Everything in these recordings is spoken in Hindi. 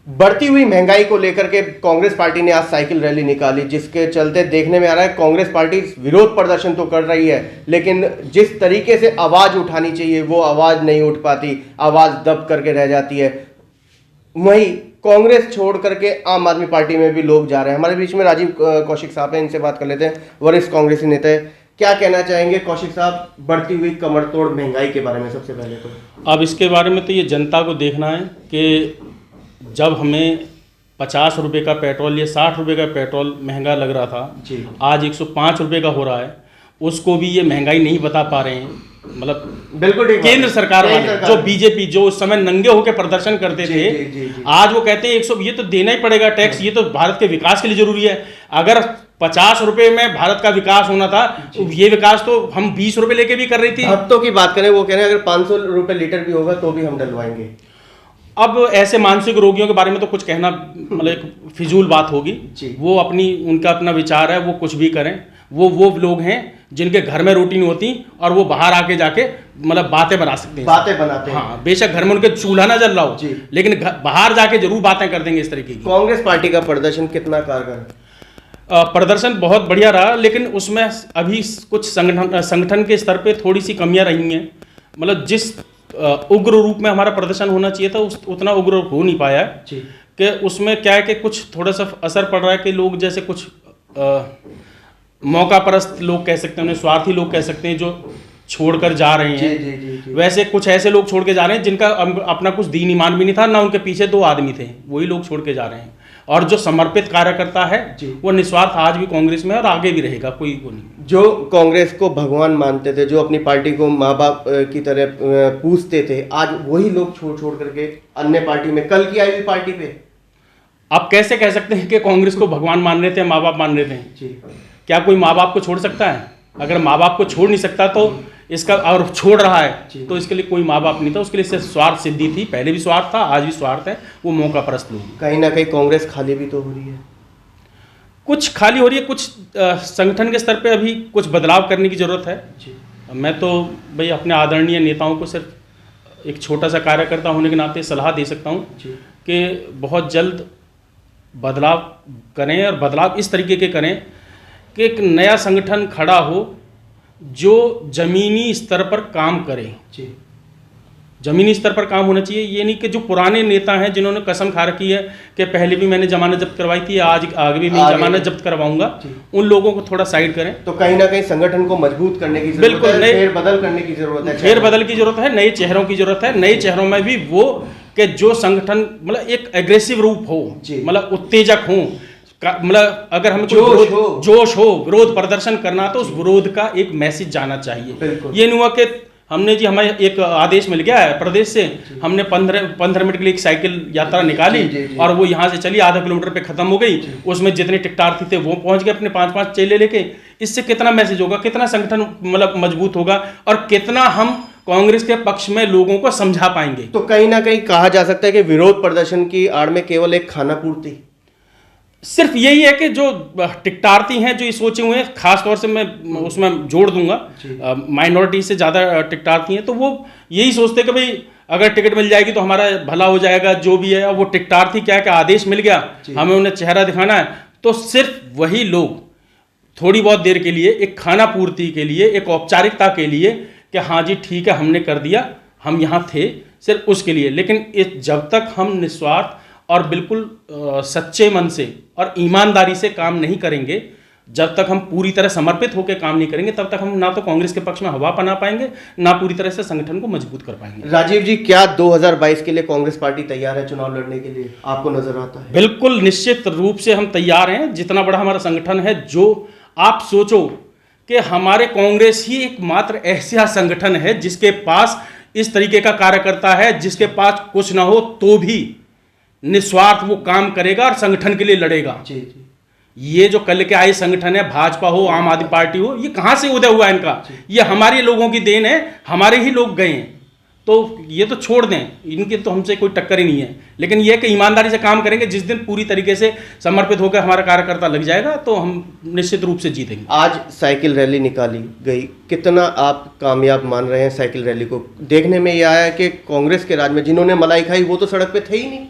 बढ़ती हुई महंगाई को लेकर के कांग्रेस पार्टी ने आज साइकिल रैली निकाली, जिसके चलते देखने में आ रहा है कांग्रेस पार्टी विरोध प्रदर्शन तो कर रही है, लेकिन जिस तरीके से आवाज उठानी चाहिए वो आवाज नहीं उठ पाती, आवाज दब करके रह जाती है। वहीं कांग्रेस छोड़ करके आम आदमी पार्टी में भी लोग जा रहे हैं। हमारे बीच में राजीव कौशिक साहब हैं, इनसे बात कर लेते हैं। वरिष्ठ कांग्रेसी नेता है, क्या कहना चाहेंगे कौशिक साहब बढ़ती हुई कमर तोड़ महंगाई के बारे में? सबसे पहले तो अब इसके बारे में तो ये जनता को देखना है कि जब हमें 50 रुपये का पेट्रोल या 60 रुपये का पेट्रोल महंगा लग रहा था जी, आज 105 रुपये का हो रहा है, उसको भी ये महंगाई नहीं बता पा रहे हैं। मतलब बिल्कुल केंद्र सरकार वाले जो बीजेपी जो उस समय नंगे होकर प्रदर्शन करते थे, आज वो कहते हैं 100, ये तो देना ही पड़ेगा टैक्स, ये तो भारत के विकास के लिए जरूरी है। अगर 50 रुपए में भारत का विकास होना था, ये विकास तो हम 20 रुपए लेके भी कर रही थी। हफ्तों की बात करें, वो कह रहे हैं अगर 500 रुपए लीटर भी होगा तो भी हम डलवाएंगे। अब ऐसे मानसिक रोगियों के बारे में तो कुछ कहना मतलब एक फिजूल बात होगी। वो उनका अपना विचार है, वो कुछ भी करें। वो लोग हैं जिनके घर में रोटी नहीं होती और वो बाहर आके जाके मतलब बातें बना सकते हैं, बातें बनाते हैं। हाँ, बेशक घर में उनके चूल्हा ना जल रहा हो, लेकिन बाहर जाके जरूर बातें कर देंगे इस तरीके की। कांग्रेस पार्टी का प्रदर्शन कितना कारगर? प्रदर्शन बहुत बढ़िया रहा, लेकिन उसमें अभी कुछ संगठन के स्तर पे थोड़ी सी कमियां रही हैं। मतलब जिस उग्र रूप में हमारा प्रदर्शन होना चाहिए था उतना उग्र हो नहीं पाया है। कि उसमें क्या है कि कुछ थोड़ा सा असर पड़ रहा है कि लोग जैसे कुछ मौका परस्त लोग कह सकते हैं, उन्हें स्वार्थी लोग कह सकते हैं, जो छोड़कर जा रहे हैं। वैसे कुछ ऐसे लोग छोड़ के जा रहे हैं जिनका अपना कुछ दीन ईमान भी नहीं था, ना उनके पीछे 2 आदमी थे, वही लोग छोड़ के जा रहे हैं। और जो समर्पित कार्यकर्ता है वो निस्वार्थ आज भी कांग्रेस में और आगे भी रहेगा, कोई को नहीं। जो कांग्रेस को भगवान मानते थे, जो अपनी पार्टी को माँ बाप की तरह पूछते थे, आज वही लोग छोड़ करके अन्य पार्टी में, कल की आई हुई पार्टी पे। आप कैसे कह सकते हैं कि कांग्रेस को भगवान मान रहे थे, माँ बाप मान रहे थे? क्या कोई माँ बाप को छोड़ सकता है? अगर माँ बाप को छोड़ नहीं सकता तो इसका, और छोड़ रहा है तो इसके लिए कोई माँ बाप नहीं था, उसके लिए सिर्फ स्वार्थ सिद्धि थी। पहले भी स्वार्थ था, आज भी स्वार्थ है। वो मौका परस्त लोग। कहीं ना कहीं कांग्रेस खाली भी तो हो रही है, कुछ खाली हो रही है, कुछ संगठन के स्तर पे अभी कुछ बदलाव करने की जरूरत है। मैं तो भाई अपने आदरणीय नेताओं को सिर्फ एक छोटा सा कार्यकर्ता होने के नाते सलाह दे सकता हूँ कि बहुत जल्द बदलाव करें, और बदलाव इस तरीके के करें कि एक नया संगठन खड़ा हो जो जमीनी स्तर पर काम करे। जमीनी स्तर पर काम होना चाहिए। ये नहीं कि जो पुराने नेता हैं जिन्होंने कसम खा रखी है कि पहले भी मैंने जमानत जब्त करवाई थी, आज आगे भी मैं जमानत जब्त करवाऊंगा, उन लोगों को थोड़ा साइड करें। तो कहीं ना कहीं संगठन को मजबूत करने की जरूरत है, फेरबदल करने की जरूरत है, फेरबदल की जरूरत है, नए चेहरों की जरूरत है। नए चेहरों में भी वो कि जो संगठन मतलब एक एग्रेसिव रूप हो, मतलब उत्तेजक हो, मतलब अगर हमें जोश हो, विरोध प्रदर्शन करना तो उस विरोध का एक मैसेज जाना चाहिए। ये नहीं हुआ कि हमने जी हमें एक आदेश मिल गया है प्रदेश से, हमने 15 मिनट के लिए एक साइकिल यात्रा निकाली और वो यहाँ से चली, आधा किलोमीटर पे खत्म हो गई। उसमें जितने टिकटार्थी थे वो पहुंच गए अपने 5-5 चेले लेके। इससे कितना मैसेज होगा, कितना संगठन मतलब मजबूत होगा, और कितना हम कांग्रेस के पक्ष में लोगों को समझा पाएंगे। तो कहीं ना कहीं कहा जा सकता है कि विरोध प्रदर्शन की आड़ में केवल एक खाना पूर्ति, सिर्फ यही है कि जो टिकटार्थी हैं जो ये सोचे हुए हैं, खास तौर से मैं उसमें जोड़ दूंगा माइनॉरिटी से ज़्यादा टिकटार्थी हैं, तो वो यही सोचते कि भाई अगर टिकट मिल जाएगी तो हमारा भला हो जाएगा, जो भी है। वो टिकटार्थी क्या है कि आदेश मिल गया, हमें उन्हें चेहरा दिखाना है, तो सिर्फ वही लोग थोड़ी बहुत देर के लिए एक खाना पूर्ति के लिए, एक औपचारिकता के लिए कि हाँ जी ठीक है हमने कर दिया, हम यहाँ थे, सिर्फ उसके लिए। लेकिन जब तक हम निस्वार्थ और बिल्कुल सच्चे मन से और ईमानदारी से काम नहीं करेंगे, जब तक हम पूरी तरह समर्पित होकर काम नहीं करेंगे, तब तक हम ना तो कांग्रेस के पक्ष में हवा बना पाएंगे, ना पूरी तरह से संगठन को मजबूत कर पाएंगे। राजीव जी, क्या 2022 के लिए कांग्रेस पार्टी तैयार है चुनाव लड़ने के लिए? आपको नजर आता है? बिल्कुल निश्चित रूप से हम तैयार हैं। जितना बड़ा हमारा संगठन है, जो आप सोचो कि हमारे कांग्रेस ही एकमात्र ऐसा संगठन है जिसके पास इस तरीके का कार्यकर्ता है, जिसके पास कुछ ना हो तो भी निस्वार्थ वो काम करेगा और संगठन के लिए लड़ेगा। ये जो कल के आए संगठन है, भाजपा हो, आम आदमी पार्टी हो, ये कहां से उदय हुआ इनका? ये हमारे लोगों की देन है, हमारे ही लोग गए हैं। तो ये तो छोड़ दें, इनके तो हमसे कोई टक्कर ही नहीं है। लेकिन यह कि ईमानदारी से काम करेंगे, जिस दिन पूरी तरीके से समर्पित होकर हमारा कार्यकर्ता लग जाएगा तो हम निश्चित रूप से जीतेंगे। आज साइकिल रैली निकाली गई, कितना आप कामयाब मान रहे हैं साइकिल रैली को? देखने में यह आया कि कांग्रेस के राज में जिन्होंने मलाई खाई वो तो सड़क पे थे ही नहीं।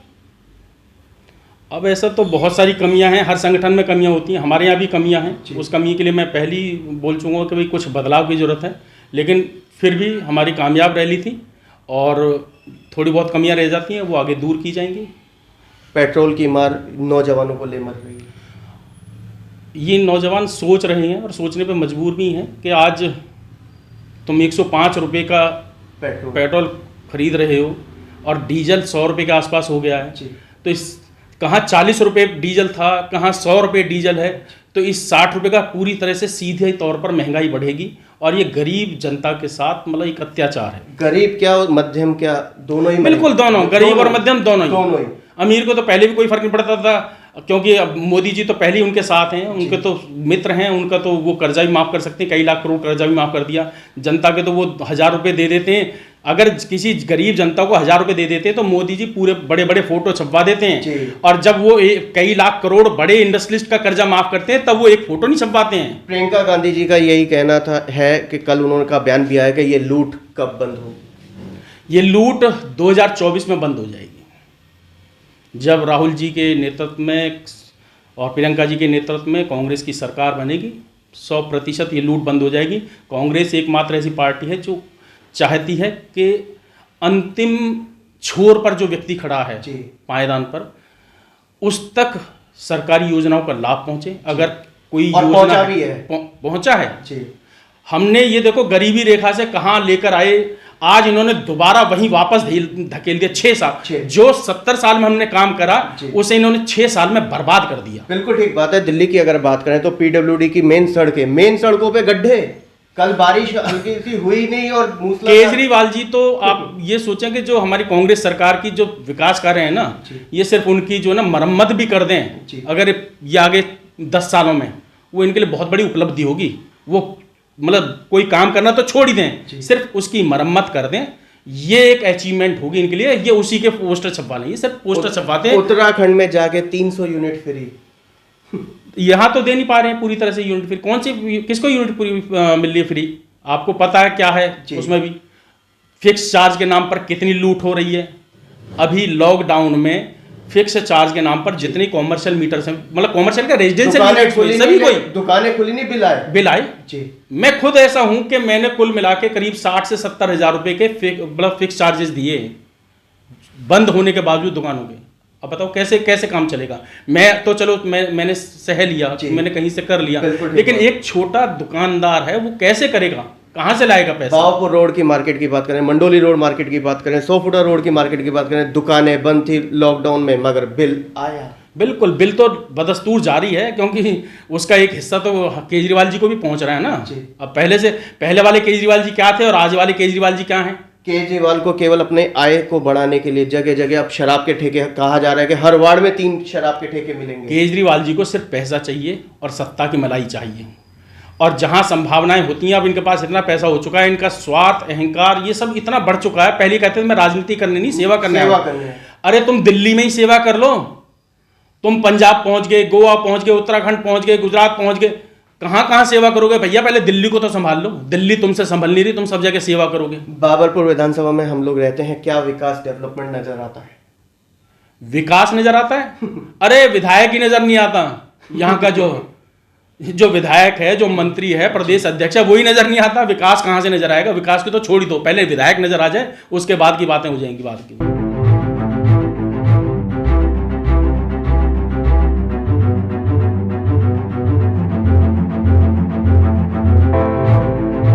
अब ऐसा तो बहुत सारी कमियां हैं, हर संगठन में कमियां होती हैं, हमारे यहाँ भी कमियां हैं। उस कमी के लिए मैं पहले ही बोल चुका कि भाई कुछ बदलाव की ज़रूरत है, लेकिन फिर भी हमारी कामयाब रैली थी और थोड़ी बहुत कमियां रह जाती हैं, वो आगे दूर की जाएंगी। पेट्रोल की मार नौजवानों को ले मर रही है। ये नौजवान सोच रहे हैं और सोचने पे मजबूर भी हैं कि आज तुम 105 रुपये का पेट्रोल खरीद रहे हो और डीजल 100 रुपये के आसपास हो गया है। तो इस कहाँ 40 रुपये डीजल था, कहाँ 100 रुपये डीजल है, तो इस 60 रुपये का पूरी तरह से सीधे तौर पर महंगाई बढ़ेगी और ये गरीब जनता के साथ मतलब एक अत्याचार है। गरीब क्या और मध्यम क्या, दोनों ही? बिल्कुल दोनों, गरीब और मध्यम दोनों ही। अमीर को तो पहले भी कोई फर्क नहीं पड़ता था, क्योंकि अब मोदी जी तो पहले ही उनके साथ हैं, उनके तो मित्र हैं, उनका तो वो कर्जा भी माफ़ कर सकते हैं, कई लाख करोड़ कर्जा भी माफ़ कर दिया। जनता के तो वो 1000 रुपये दे देते हैं। अगर किसी गरीब जनता को 1000 रुपये दे देते हैं तो मोदी जी पूरे बड़े बड़े फोटो छपवा देते हैं, और जब वो कई लाख करोड़ बड़े इंडस्ट्रियलिस्ट का कर्जा माफ़ करते हैं तब वो एक फोटो नहीं छपवाते हैं। प्रियंका गांधी जी का यही कहना था है कि कल उन्होंने का बयान भी आया कि ये लूट कब बंद होगी? ये लूट 2024 में बंद हो जाएगी, जब राहुल जी के नेतृत्व में और प्रियंका जी के नेतृत्व में कांग्रेस की सरकार बनेगी। 100% ये लूट बंद हो जाएगी। कांग्रेस एकमात्र ऐसी पार्टी है जो चाहती है कि अंतिम छोर पर जो व्यक्ति खड़ा है पायदान पर, उस तक सरकारी योजनाओं का लाभ पहुंचे। अगर कोई योजना भी है, पहुंचा है। हमने ये देखो गरीबी रेखा से कहाँ लेकर आए, आज इन्होंने दोबारा वहीं वापस धकेल दिया। 6 साल जो 70 साल में हमने काम करा उसे इन्होंने 6 साल में बर्बाद कर दिया। बिल्कुल ठीक बात है। दिल्ली की अगर बात करें तो पीडब्ल्यूडी की मेन सड़कों पे गड्ढे, कल बारिश हल्की सी हुई नहीं और केजरीवाल जी तो आप ये सोचें कि जो हमारी कांग्रेस सरकार की जो विकास कार्य है ना, ये सिर्फ उनकी जो ना मरम्मत भी कर दें अगर ये आगे 10 सालों में, वो इनके लिए बहुत बड़ी उपलब्धि होगी। वो मतलब कोई काम करना तो छोड़ ही दें, सिर्फ उसकी मरम्मत कर दें, ये एक अचीवमेंट होगी इनके लिए। ये उसी के पोस्टर छपवा लेंगे, सिर्फ पोस्टर छपवाते हैं। उत्तराखंड में जाके 300 यूनिट फ्री, यहाँ तो दे नहीं पा रहे हैं पूरी तरह से यूनिट फ्री। कौन सी, किसको यूनिट पूरी मिल रही है फ्री? आपको पता है क्या है उसमें भी? फिक्स चार्ज के नाम पर कितनी लूट हो रही है। अभी लॉकडाउन में फिक्स चार्ज के नाम पर जितनी कॉमर्शियल मीटर से, मतलब कॉमर्शियल का रेजिडेंशियल सभी कोई दुकानें खुली नहीं, बिल आए जी। मैं खुद ऐसा हूं कि मैंने कुल मिला के करीब 60 से 70 हजार रुपए के मतलब फिक्स चार्जेस दिए बंद होने के बावजूद दुकानों के। अब बताओ कैसे काम चलेगा? मैं तो चलो मैंने सह लिया, मैंने कहीं से कर लिया, लेकिन एक छोटा दुकानदार है वो कैसे करेगा? कहाँ से लाएगा पैसा? बावपुर रोड की मार्केट की बात करें, मंडोली रोड मार्केट की बात करें, 100 फुटा रोड की मार्केट की बात करें, दुकानें बंद थी लॉकडाउन में, मगर बिल आया। बिल्कुल, बिल तो बदस्तूर जारी है, क्योंकि उसका एक हिस्सा तो केजरीवाल जी को भी पहुंच रहा है ना। अब पहले वाले केजरीवाल जी क्या थे और आज वाले केजरीवाल जी क्या हैं? केजरीवाल को केवल अपने आय को बढ़ाने के लिए जगह जगह अब शराब के ठेके, कहा जा रहा है कि हर वार्ड में 3 शराब के ठेके मिलेंगे। केजरीवाल जी को सिर्फ पैसा चाहिए और सत्ता की मलाई चाहिए, और जहां संभावनाएं होती हैं, अब इनके पास इतना पैसा हो चुका है, इनका स्वार्थ, अहंकार, ये सब इतना बढ़ चुका है। पहले कहते थे मैं राजनीति करने नहीं, सेवा करने। अरे तुम दिल्ली में ही सेवा कर लो, तुम पंजाब पहुंच गए, गोवा पहुंच गए, उत्तराखंड पहुंच गए, गुजरात पहुंच गए, कहां सेवा करोगे भैया? पहले दिल्ली को तो संभाल लो। दिल्ली तुमसे संभल नहीं रही, तुम सब जगह सेवा करोगे। बाबरपुर विधानसभा में हम लोग रहते हैं, क्या विकास डेवलपमेंट नजर आता है? विकास नजर आता है? अरे विधायक ही नजर नहीं आता। यहाँ का जो विधायक है, जो मंत्री है, प्रदेश अध्यक्ष है, वही नजर नहीं आता। विकास कहां से नजर आएगा? विकास की तो छोड़ ही दो, पहले विधायक नजर आ जाए, उसके बाद की बातें हो जाएंगी बाद की।